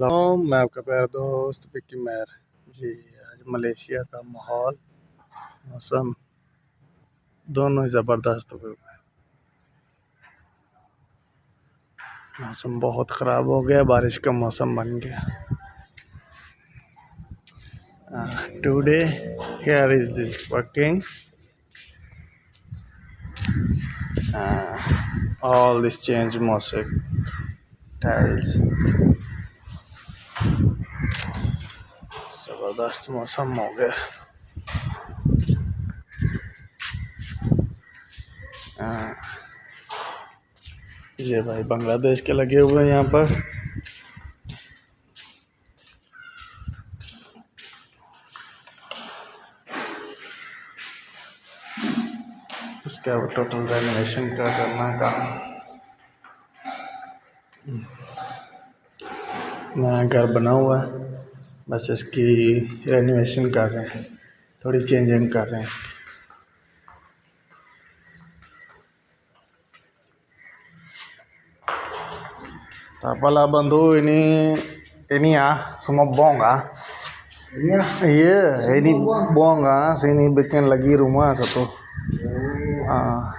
Hello, मैं आपका प्यारा दोस्त विक्की मैर जी। आज मलेशिया का माहौल, मौसम दोनों ही ज़बरदस्त हुए हुए हैं। मौसम बहुत ख़राब हो गया, बारिश का मौसम बन गया। Today here is this working all this change mosaic tiles. ज़बरदस्त मौसम हो गया। ये भाई बांग्लादेश के लगे हुए हैं यहाँ पर। इसका टोटल रेनोवेशन का करना काम। नया घर बना हुआ है, बस इसकी रेनोवेशन कर रहे हैं, थोड़ी चेंजिंग कर रहे हैं इसकी। Tapala bantu ini ya semua bong ah. Iya, ini bong ah, sini bikin lagi rumah satu. Ah.